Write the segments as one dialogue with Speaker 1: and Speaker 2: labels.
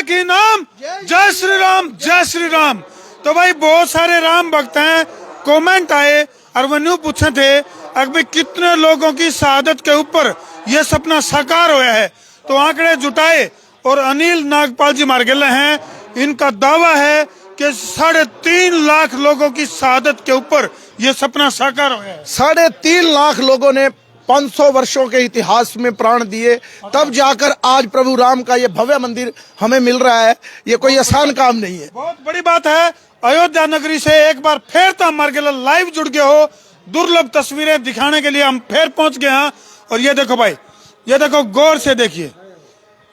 Speaker 1: जानकी नाम, जय श्री राम, जय श्री राम। तो भाई बहुत सारे राम भक्त हैं, कमेंट आए और वो न्यू पूछे थे अभी कितने लोगों की शहादत के ऊपर ये सपना साकार हुआ है। तो आंकड़े जुटाए और अनिल नागपाल जी मार्गेले हैं, इनका दावा है कि 3.5 लाख लोगों की शहादत के ऊपर ये सपना साकार हुआ है।
Speaker 2: 3.5 लाख लोगों ने 500 वर्षों के इतिहास में प्राण दिए, तब जाकर आज प्रभु राम का ये भव्य मंदिर हमें मिल रहा है। ये कोई आसान काम नहीं है,
Speaker 1: बहुत बड़ी बात है। अयोध्या नगरी से एक बार फिर तो मार्गेला लाइव जुड़ गए हो, दुर्लभ तस्वीरें दिखाने के लिए हम फिर पहुंच गए हैं। और ये देखो भाई, ये देखो गौर से देखिए,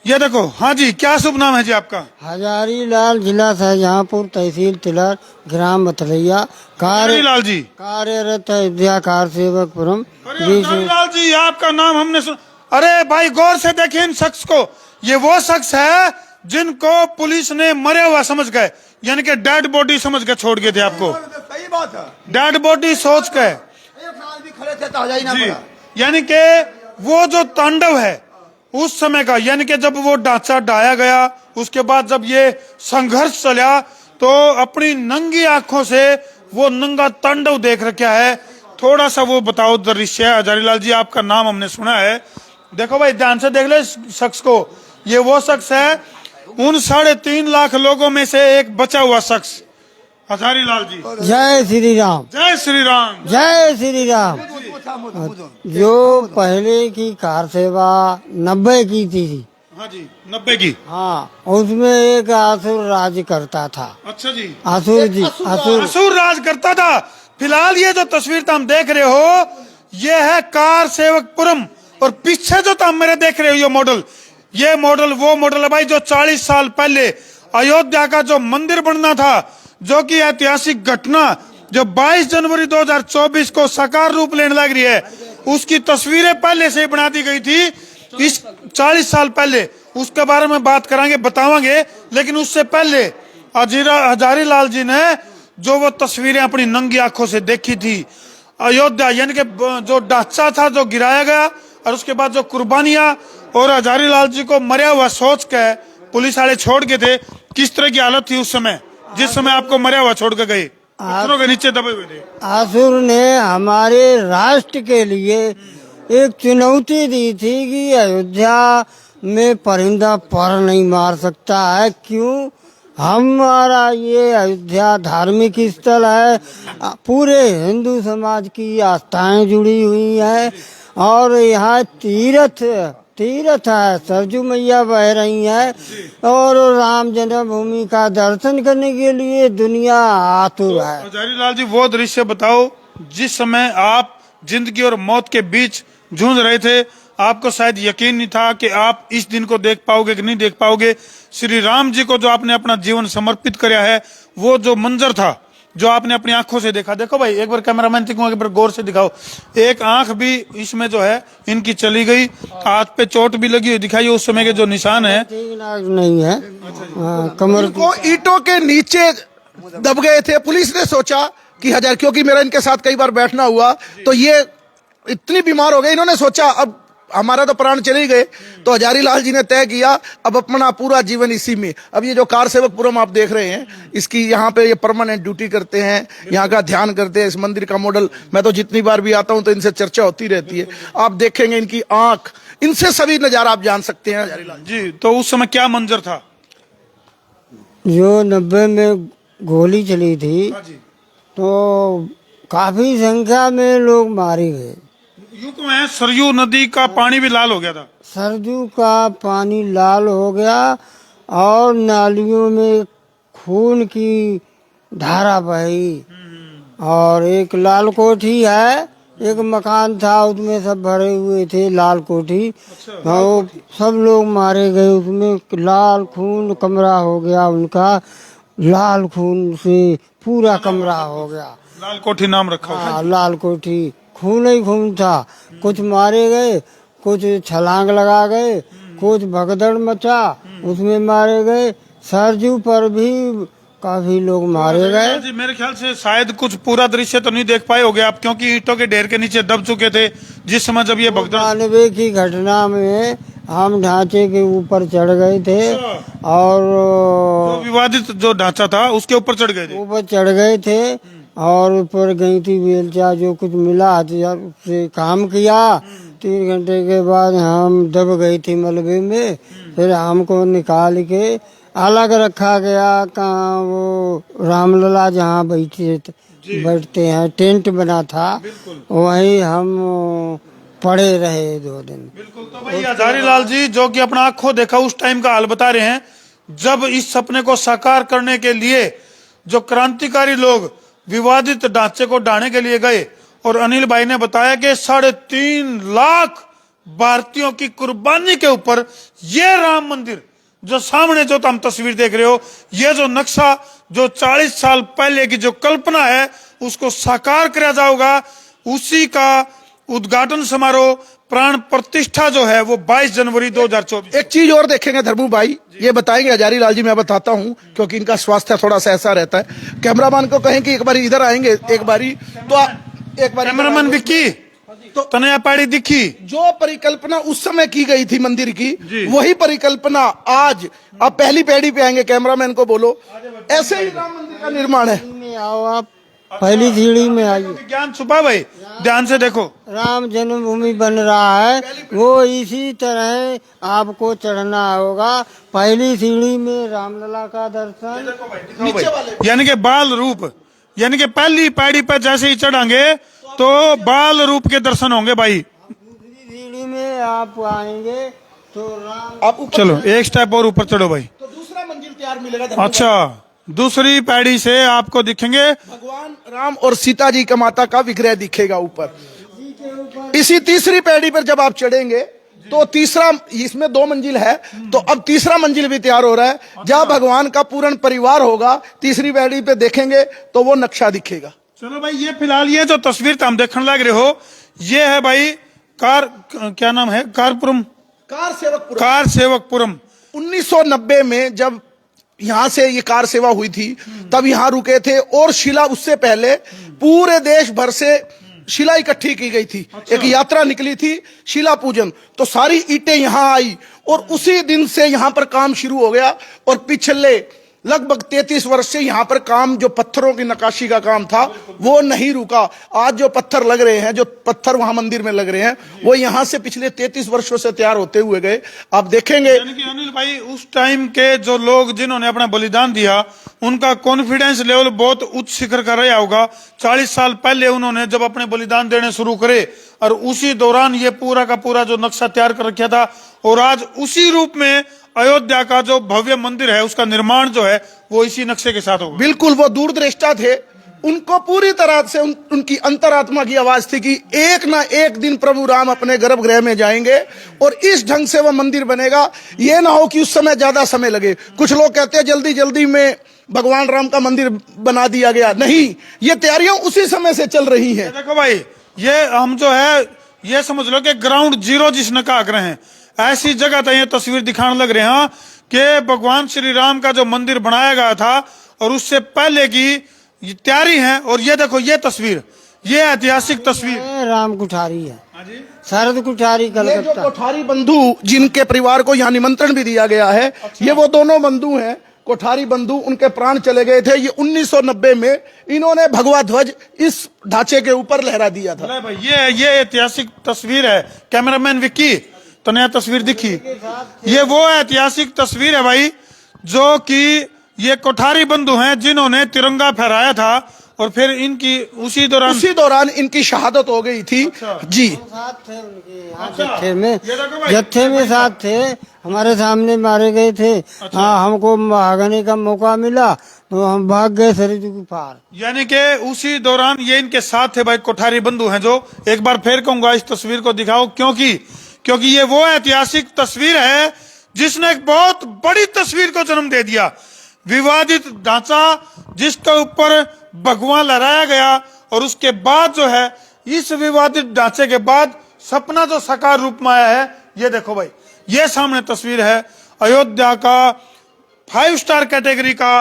Speaker 1: ये देखो। हाँ जी, क्या शुभ नाम है जी आपका?
Speaker 3: हजारी लाल, जिला शाहजहांपुर, तहसील तिलर, ग्राम बथलैया,
Speaker 1: हजारी लाल जी
Speaker 3: कार्यरत अयोध्या कार सेवकपुरम।
Speaker 1: हजारी लाल जी, आपका नाम हमने सुन। अरे भाई गौर से देखिए इन शख्स को, ये वो शख्स है जिनको पुलिस ने मरे हुआ समझ गए, यानी कि डेड बॉडी समझ के छोड़ गए थे आपको।
Speaker 2: सही बात है,
Speaker 1: डेड बॉडी सोच के
Speaker 2: एक साल भी खड़े थे तो हजारी ना
Speaker 1: जी,
Speaker 2: पड़ा।
Speaker 1: यानी कि वो जो तांडव है उस समय का, यानी कि जब वो ढांचा ढाया गया, उसके बाद जब ये संघर्ष चला, तो अपनी नंगी आंखों से वो नंगा तांडव देख रखा है। थोड़ा सा वो बताओ दृश्य। हजारी लाल जी, आपका नाम हमने सुना है, देखो भाई ध्यान से देख ले शख्स को। ये वो शख्स है उन 3.5 लाख लोगों में से एक बचा हुआ शख्स, हजारी लाल जी।
Speaker 3: जय श्री राम,
Speaker 1: जय श्री राम,
Speaker 3: जय श्री राम। जो पहले की कार सेवा 90 की थी।
Speaker 1: हाँ जी, 90 की।
Speaker 3: हाँ, उसमें एक असुर राज करता था।
Speaker 1: अच्छा जी,
Speaker 3: असुर जी, असुर
Speaker 1: असुर राज करता था। फिलहाल ये जो तस्वीर तुम देख रहे हो, ये है कार सेवकपुरम, और पीछे जो तुम मेरे देख रहे हो ये मॉडल वो मॉडल है भाई जो 40 साल पहले अयोध्या का जो मंदिर बनना था, जो कि ऐतिहासिक घटना जो 22 जनवरी 2024 को साकार रूप लेने लग रही है, उसकी तस्वीरें पहले से बना दी गई थी इस 40 साल पहले। उसके बारे में बात करांगे, बतावांगे, लेकिन उससे पहले हजारी लाल जी ने जो वो तस्वीरें अपनी नंगी आंखों से देखी थी अयोध्या, यानी कि जो ढांचा था जो गिराया गया, और उसके बाद जो कुर्बानियां, और हजारी लाल जी को मरा हुआ सोच के पुलिस वाले छोड़ के थे। किस तरह की हालत थी उस समय जिस समय आपको मरा हुआ छोड़ के गए? पत्थरों के नीचे दबे हुए थे।
Speaker 3: असुर ने हमारे राष्ट्र के लिए एक चुनौती दी थी कि अयोध्या में परिंदा पर नहीं मार सकता है। क्यों? हमारा ये अयोध्या धार्मिक स्थल है, पूरे हिंदू समाज की आस्थाएं जुड़ी हुई हैं, और यहाँ तीर्थ है, सरजू मैया बह रही है, और राम जन्मभूमि का दर्शन करने के लिए दुनिया आतुर है।
Speaker 1: हजारी लाल जी, वो दृश्य बताओ जिस समय आप जिंदगी और मौत के बीच जूझ रहे थे। आपको शायद यकीन नहीं था कि आप इस दिन को देख पाओगे कि नहीं देख पाओगे। श्री राम जी को जो आपने अपना जीवन समर्पित किया है, वो जो मंजर था जो आपने अपनी आंखों से देखा। देखो भाई एक बार कैमरामैन एक बार गौर से दिखाओ, एक आंख भी इसमें जो है इनकी चली गई, हाथ पे चोट भी लगी हुई दिखाई, उस समय के जो निशान है
Speaker 3: नहीं है। कमर
Speaker 2: को ईंटों के नीचे दब गए थे। पुलिस ने सोचा कि हजार, क्योंकि मेरा इनके साथ कई बार बैठना हुआ, तो ये इतनी बीमार हो गए, इन्होंने सोचा अब हमारा तो प्राण चले ही गए, तो हजारी लाल जी ने तय किया अब अपना पूरा जीवन इसी में। अब ये जो कार सेवकपुरम आप देख रहे हैं, इसकी यहाँ पे ये परमानेंट ड्यूटी करते हैं, यहाँ का ध्यान करते हैं। इस मंदिर का मॉडल, मैं तो जितनी बार भी आता हूँ तो इनसे चर्चा होती रहती है। आप देखेंगे इनकी आंख, इनसे सभी नजारा आप जान सकते हैं हजारी लाल
Speaker 1: जी। तो उस समय क्या मंजर था?
Speaker 3: जो 90 में गोली चली थी, तो काफी संख्या में लोग मारे गए।
Speaker 1: यूं तो है, सरयू नदी का पानी भी लाल हो गया था।
Speaker 3: सरजू का पानी लाल हो गया, और नालियों में खून की धारा बही। और एक लाल कोठी है, एक मकान था, उसमें सब भरे हुए थे लाल कोठी। और सब लोग मारे गए उसमें। लाल खून कमरा हो गया उनका, लाल खून से पूरा कमरा हो गया।
Speaker 1: लाल कोठी नाम रखा हुआ।
Speaker 3: हाँ, लाल कोठी, खून ही खून था। कुछ मारे गए, कुछ छलांग लगा गए, कुछ भगदड़ मचा, उसमें मारे गए। सरजू पर भी काफी लोग मारे गए।
Speaker 1: जी मेरे ख्याल से शायद कुछ पूरा दृश्य तो नहीं देख पाए होगे आप, क्योंकि ईंटों के ढेर के नीचे दब चुके थे जिस समय जब ये भगदड़।
Speaker 3: 92 की घटना में हम ढांचे के ऊपर चढ़ गए थे और
Speaker 1: जो विवादित जो ढांचा था उसके ऊपर चढ़ गए थे।
Speaker 3: ऊपर चढ़ गए थे और ऊपर गई थी बेलचा जो कुछ मिला हथियार से काम किया। 3 घंटे के बाद हम दब गई थी मलबे में, फिर हमको निकाल के अलग रखा गया। कहाँ वो रामलला जहाँ बैठते हैं टेंट बना था, वहीं हम पड़े रहे 2 दिन।
Speaker 1: बिल्कुल। तो भाई हजारी लाल जी जो कि अपना आंखों देखा उस टाइम का हाल बता रहे हैं, जब इस सपने को साकार करने के लिए जो क्रांतिकारी लोग विवादित ढांचे को ढाने के लिए गए, और अनिल भाई ने बताया कि 3.5 लाख भारतीयों की कुर्बानी के ऊपर ये राम मंदिर जो सामने जो तुम तस्वीर देख रहे हो, ये जो नक्शा जो 40 साल पहले की जो कल्पना है उसको साकार किया जाएगा। उसी का उद्घाटन समारोह प्राण प्रतिष्ठा जो है वो 22 जनवरी 2024।
Speaker 2: एक चीज और देखेंगे धर्मू भाई, ये बताएंगे हजारी लाल जी, मैं बताता हूँ क्योंकि इनका स्वास्थ्य थोड़ा सा ऐसा रहता है। कैमरामैन को कहें कि एक बार इधर आएंगे, एक बारी तो एक बार
Speaker 1: कैमरामैन विक्की तो तनया पाड़ी दिखी।
Speaker 2: जो परिकल्पना उस समय की गई थी मंदिर की, वही परिकल्पना आज आप पहली पीढ़ी पे आएंगे। कैमरामैन को बोलो, ऐसे ही राम मंदिर का निर्माण है।
Speaker 3: में आओ आप, पहली सीढ़ी में आइए।
Speaker 1: विज्ञान छुपा भाई, ध्यान से देखो।
Speaker 3: राम जन्मभूमि बन रहा है, वो इसी तरह आपको चढ़ना होगा। पहली सीढ़ी में रामलला का दर्शन,
Speaker 1: यानी कि बाल रूप, यानी कि पहली पाड़ी पर जैसे ही चढ़ांगे तो बाल रूप के दर्शन होंगे भाई।
Speaker 3: दूसरी सीढ़ी में आप आएंगे तो राम,
Speaker 2: आप ऊपर
Speaker 1: चलो एक स्टेप और ऊपर चढ़ो भाई।
Speaker 2: तो दूसरा मंजिल तैयार मिलेगा धर्मू
Speaker 1: अच्छा, दूसरी पैड़ी से आपको दिखेंगे
Speaker 2: भाई। भगवान राम और सीता जी का माता का विग्रह दिखेगा ऊपर। इसी तीसरी पैड़ी पर जब आप चढ़ेंगे तो तीसरा, इसमें 2 मंजिल है, तो अब तीसरा मंजिल भी तैयार हो रहा है। जहाँ भगवान का पूर्ण परिवार होगा, तीसरी पैड़ी पे देखेंगे तो वो नक्शा दिखेगा।
Speaker 1: चलो भाई, ये फिलहाल ये जो तस्वीर तुम देखने लग रहे हो, ये है भाई क्या नाम है, कारपुरम, कार सेवकपुरम।
Speaker 2: 1990 में जब यहाँ से ये कार सेवा हुई थी तब यहाँ रुके थे, और शिला उससे पहले पूरे देश भर से शिला इकट्ठी की गई थी। एक यात्रा निकली थी शिला पूजन, तो सारी ईंटें यहाँ आई और उसी दिन से यहाँ पर काम शुरू हो गया। और पिछले लगभग 33 वर्ष से यहाँ पर काम, जो पत्थरों की नक्काशी का काम था, वो नहीं रुका। आज जो पत्थर लग रहे हैं, जो पत्थर वहां मंदिर में लग रहे हैं, वो यहाँ से पिछले 33 वर्षों से तैयार होते हुए गए। आप देखेंगे
Speaker 1: यानी कि अनिल भाई, उस टाइम के जो लोग जिन्होंने अपना बलिदान दिया, उनका कॉन्फिडेंस लेवल बहुत उच्च शिखर का रहा होगा। 40 साल पहले उन्होंने जब अपने बलिदान देने शुरू करे, और उसी दौरान ये पूरा का पूरा जो नक्शा तैयार कर रखा था, और आज उसी रूप में अयोध्या का जो भव्य मंदिर है उसका निर्माण जो है वो इसी नक्शे के साथ होगा।
Speaker 2: बिल्कुल, वो दूरदृष्टा थे। उनको पूरी तरह से उनकी अंतरात्मा की आवाज थी कि एक ना एक दिन प्रभु राम अपने गर्भगृह में जाएंगे और इस ढंग से वो मंदिर बनेगा। ये ना हो कि उस समय ज्यादा समय लगे। कुछ लोग कहते हैं जल्दी जल्दी में भगवान राम का मंदिर बना दिया गया, नहीं, ये तैयारियां उसी समय से चल रही हैं।
Speaker 1: देखो भाई, ये हम जो है ये समझ लो कि ग्राउंड जीरो जिसने कहा रहे हैं, ऐसी जगह तो ये तस्वीर दिखाने लग रहे हैं कि भगवान श्री राम का जो मंदिर बनाया गया था और उससे पहले की तैयारी है। और ये देखो, ये तस्वीर, ये ऐतिहासिक तस्वीर
Speaker 3: राम कुठारी है, शरद कुठारी
Speaker 2: ये जो
Speaker 3: कलकत्ता।
Speaker 2: कोठारी बंधु, जिनके परिवार को यहाँ निमंत्रण भी दिया गया है, ये वो दोनों बंधु हैं, कोठारी बंधु। उनके प्राण चले गए थे। ये 1990 में इन्होंने भगवा ध्वज इस ढांचे के ऊपर लहरा दिया था।
Speaker 1: भाई, ये ऐतिहासिक तस्वीर है। कैमरामैन विक्की, तो नया तस्वीर दिखी, ये वो ऐतिहासिक तस्वीर है भाई, जो कि ये कोठारी बंधु हैं जिन्होंने तिरंगा फहराया था, और फिर इनकी उसी दौरान इनकी शहादत हो गई थी। जी,
Speaker 3: साथ थे उनके यहाँ जत्थे में साथ थे, हमारे सामने मारे गए थे। हाँ, हमको भागने का मौका मिला तो हम भाग गए सरयू के पार।
Speaker 1: यानी कि उसी दौरान ये इनके साथ थे भाई, कोठारी बंधु हैं। जो एक बार फिर कहूंगा, इस तस्वीर को दिखाओ, क्योंकि ये वो ऐतिहासिक तस्वीर है जिसने एक बहुत बड़ी तस्वीर को जन्म दे दिया। विवादित ढांचा जिसके ऊपर भगवा लहराया गया, और उसके बाद जो है इस विवादित ढांचे के बाद सपना जो साकार रूप में आया है। ये देखो भाई, ये सामने तस्वीर है अयोध्या का 5 स्टार कैटेगरी का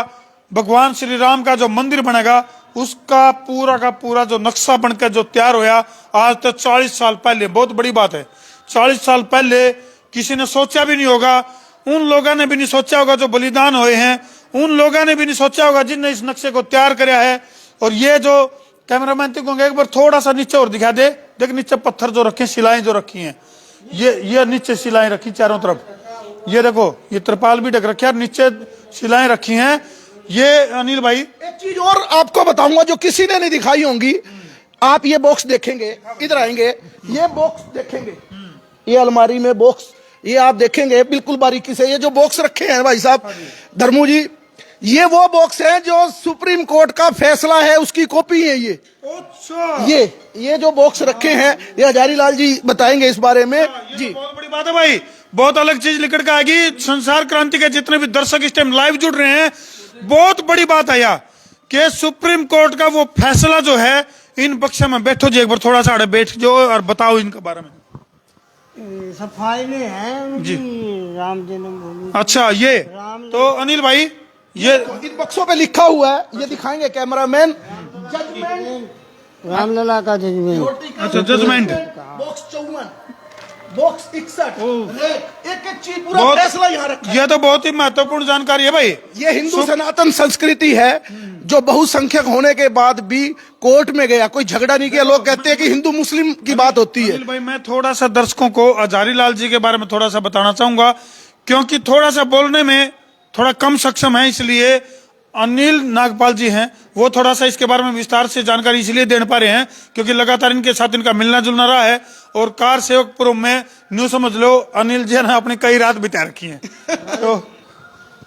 Speaker 1: भगवान श्री राम का जो मंदिर बनेगा उसका पूरा का पूरा जो नक्शा बनकर जो तैयार होया आज तो 40 साल पहले, बहुत बड़ी बात है। 40 साल पहले किसी ने सोचा भी नहीं होगा, उन लोगों ने भी नहीं सोचा होगा जो बलिदान हुए हैं, उन लोगों ने भी नहीं सोचा होगा जिनने इस नक्शे को तैयार कराया है। और ये जो कैमरामैन को एक बार थोड़ा सा नीचे और दिखा दे, देख नीचे पत्थर जो रखे, शिलाएं जो रखी हैं, ये नीचे शिलाएं रखी चारों तरफ, ये देखो ये त्रिपाल भी ढक रखी है और नीचे शिलाएं रखी हैं। ये अनिल भाई
Speaker 2: एक चीज और आपको बताऊंगा जो किसी ने नहीं दिखाई होंगी, आप ये बॉक्स देखेंगे, इधर आएंगे, ये बॉक्स देखेंगे, ये अलमारी में बॉक्स, ये आप देखेंगे बिल्कुल बारीकी से, ये जो बॉक्स रखे हैं भाई साहब धर्मू जी, ये वो बॉक्स है जो सुप्रीम कोर्ट का फैसला है उसकी कॉपी है। ये जो बॉक्स रखे हैं ये हजारीलाल जी बताएंगे इस बारे में जी।
Speaker 1: बहुत बड़ी बात है भाई, बहुत अलग चीज निकल के आएगी। संसार क्रांति के जितने भी दर्शक इस टाइम लाइव जुड़ रहे हैं, बहुत बड़ी बात है यार कि सुप्रीम कोर्ट का वो फैसला जो है, इन बक्से में बैठो जी, एक बार थोड़ा सा आड़े बैठ जाओ और बताओ इनके बारे में।
Speaker 3: सफाई में है जी, राम जन्मभूमि।
Speaker 1: अच्छा, ये तो अनिल भाई ये
Speaker 2: इन बक्सों पे लिखा हुआ है, ये दिखाएंगे कैमरामैन, जजमेंट
Speaker 3: रामलला का जजमेंट।
Speaker 1: अच्छा, जजमेंट
Speaker 2: बॉक्स 54, बॉक्स 61, एक एक चीज पूरा फैसला यहाँ रखा है।
Speaker 1: यह तो बहुत ही महत्वपूर्ण जानकारी है भाई।
Speaker 2: ये हिंदू सनातन संस्कृति है जो बहुसंख्यक होने के बाद भी कोर्ट में गया, कोई झगड़ा नहीं किया। लोग कहते हैं कि हिंदू मुस्लिम की बात होती है।
Speaker 1: अनिल भाई, मैं थोड़ा सा दर्शकों को हजारीलाल जी के बारे में थोड़ा सा बताना चाहूंगा, क्योंकि थोड़ा सा बोलने में थोड़ा कम सक्षम है, इसलिए अनिल नागपाल जी हैं, वो थोड़ा सा इसके बारे में विस्तार से जानकारी इसलिए दे पा रहे हैं क्योंकि लगातार इनके साथ इनका मिलना जुलना रहा है। और कार सेवकपुर में न्यू समझ लो अनिल जी ने अपनी कई रात बिता रखी है। तो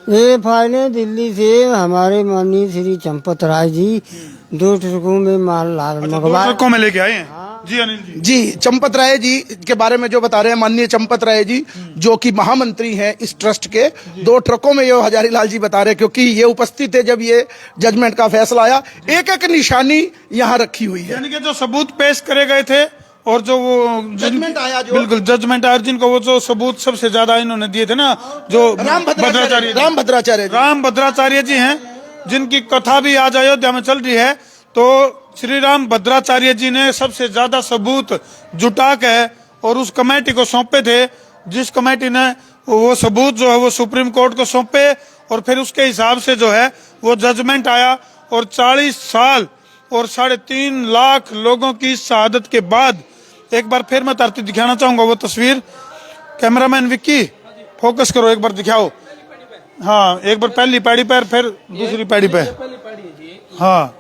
Speaker 3: ये फाइलें दिल्ली से हमारे माननीय श्री चंपत राय जी 2 ट्रकों में माल मंगवा
Speaker 1: ट्रकों में लेके आए हैं जी। अनिल जी
Speaker 2: जी, चंपत राय जी के बारे में जो बता रहे हैं माननीय चंपत राय जी, जो कि महामंत्री हैं इस ट्रस्ट के, 2 ट्रकों में ये हजारीलाल जी बता रहे हैं क्योंकि ये उपस्थित थे जब ये जजमेंट का फैसला आया। एक एक निशानी यहाँ रखी हुई है,
Speaker 1: यानी कि जो सबूत पेश करे गए थे और जो वो
Speaker 2: जजमेंट आया, जो
Speaker 1: बिल्कुल जजमेंट आया, जिनको वो जो सबूत सबसे ज्यादा इन्होंने दिए थे ना, जो
Speaker 2: राम भद्राचार्य
Speaker 1: जी हैं, जिनकी कथा भी आज अयोध्या में चल रही है। तो श्री राम भद्राचार्य जी ने सबसे ज्यादा सबूत जुटा के और उस कमेटी को सौंपे थे, जिस कमेटी ने वो सबूत जो है वो सुप्रीम कोर्ट को सौंपे और फिर उसके हिसाब से जो है वो जजमेंट आया। और 40 साल और 3.5 लाख लोगों की शहादत के बाद एक बार फिर मैं धरती दिखाना चाहूंगा वो तस्वीर। कैमरामैन विक्की फोकस करो, एक बार दिखाओ। हाँ, एक बार पहली पैड़ी पर, फिर दूसरी पैड़ी पे। हाँ,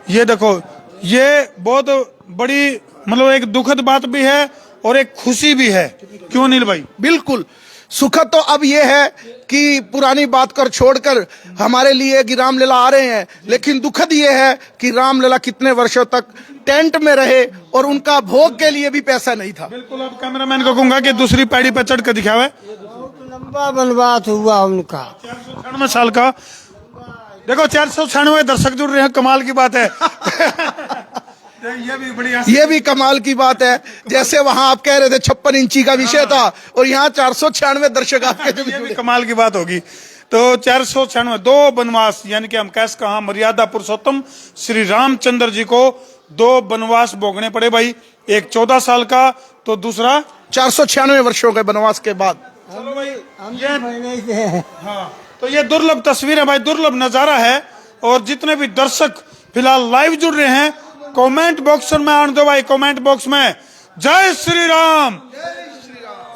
Speaker 1: ये देखो, ये बहुत बड़ी मतलब एक दुखद बात भी है और एक खुशी भी है। क्यों अनिल भाई?
Speaker 2: बिल्कुल सुखद तो अब ये है कि पुरानी बात कर छोड़कर हमारे लिए कि रामलला आ रहे हैं, लेकिन दुखद ये है कि रामलला कितने वर्षों तक टेंट में रहे और उनका भोग के लिए भी पैसा नहीं था।
Speaker 1: बिल्कुल, अब कैमरामैन को कहूंगा कि दूसरी पैड़ी पर चढ़ कर दिखावे।
Speaker 3: लंबा वनवास हुआ उनका,
Speaker 1: 496 साल का। देखो 496 दर्शक जुड़ रहे हैं, कमाल की बात है।
Speaker 2: ये भी कमाल की बात है। जैसे वहां आप कह रहे थे 56 इंची का विषय था और यहाँ 496 दर्शक आपके
Speaker 1: ये भी कमाल की बात होगी। तो 496 2 वनवास, यानी कि हम कैसे कहा मर्यादा पुरुषोत्तम श्री रामचंद्र जी को 2 वनवास भोगने पड़े भाई। एक 14 साल का, तो दूसरा
Speaker 2: 496 वर्षों के वनवास के बाद।
Speaker 1: चलो भाई,
Speaker 3: पहले से है।
Speaker 1: हाँ, तो ये दुर्लभ तस्वीर है भाई, दुर्लभ नजारा है। और जितने भी दर्शक फिलहाल लाइव जुड़ रहे हैं, कमेंट बॉक्स में आने दो भाई। कमेंट बॉक्स में जय श्री राम,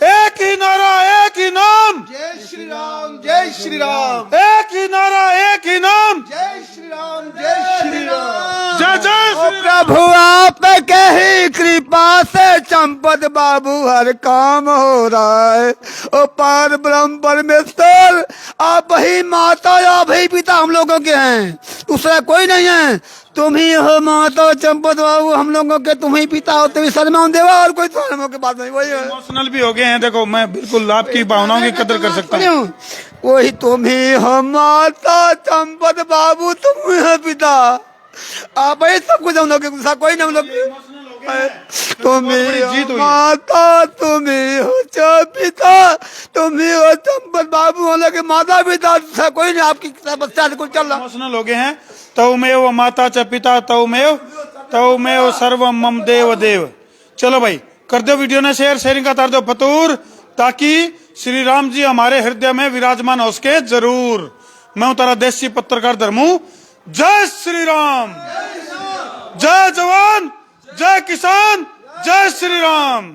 Speaker 1: एक ही नारा एक ही नाम,
Speaker 2: जय श्री राम, जय श्री राम,
Speaker 1: एक ही नारा एक ही नाम,
Speaker 2: जय श्री राम, जय श्री राम,
Speaker 1: जय जय श्री राम।
Speaker 3: प्रभु आप कही कृपा से चंपत बाबू हर काम हो रहा है। ओ पार ब्रह्म परमेश्वर, आप ही माता, आप ही पिता हम लोगों के हैं, दूसरा कोई नहीं है। तुम ही हो माता चंपत बाबू, हम लोगों के तुम ही पिता हो, तुम ही शर्मा देवा, और कोई शर्मा की बात नहीं। वही है,
Speaker 1: इमोशनल भी हो गए हैं। देखो, मैं बिल्कुल आपकी भावनाओं की कदर कर सकता हूँ।
Speaker 3: वही तुम ही हो माता चंपत बाबू, तुम ही हो पिता, आप ही सब कुछ हम लोग के, कोई नहीं हम लोग।
Speaker 4: तुम्ही
Speaker 1: जीत हुई है।
Speaker 4: माता, तुम्ही हो पिता, तुम्ही हो संपत बाबू होने के माता पिता था, कोई नहीं आपकी समस्या से कुछ चल रहा।
Speaker 1: इमोशनल हो गए हैं। तौमेव माता च पिता तौमेव सर्वम मम देव देव। चलो भाई कर दो वीडियो ने शेयरिंग का तार दो फतूर, ताकि श्री राम जी हमारे हृदय में विराजमान हो सके जरूर। मैं हूं तारा देसी पत्रकार धर्मू। जय श्री राम, जय जवान, जय किसान, जय श्री राम।